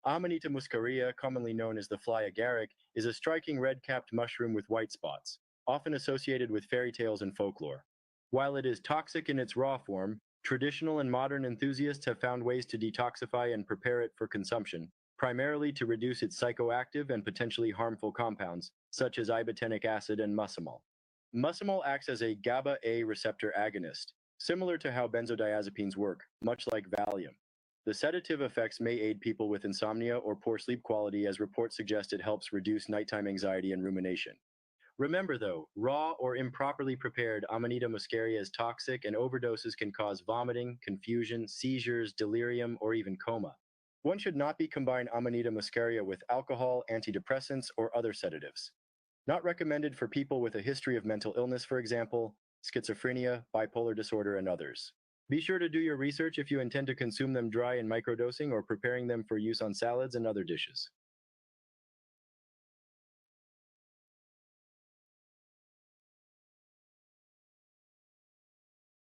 Amanita muscaria, commonly known as the fly agaric, is a striking red-capped mushroom with white spots, often associated with fairy tales and folklore. While it is toxic in its raw form, traditional and modern enthusiasts have found ways to detoxify and prepare it for consumption, primarily to reduce its psychoactive and potentially harmful compounds, such as ibotenic acid and muscimol. Muscimol acts as a GABA A receptor agonist, similar to how benzodiazepines work, much like Valium. The sedative effects may aid people with insomnia or poor sleep quality, as reports suggest it helps reduce nighttime anxiety and rumination. Remember though, raw or improperly prepared Amanita muscaria is toxic, and overdoses can cause vomiting, confusion, seizures, delirium, or even coma. One should not be combine Amanita muscaria with alcohol, antidepressants, or other sedatives. Not recommended for people with a history of mental illness, for example, schizophrenia, bipolar disorder, and others. Be sure to do your research if you intend to consume them dry in microdosing or preparing them for use on salads and other dishes.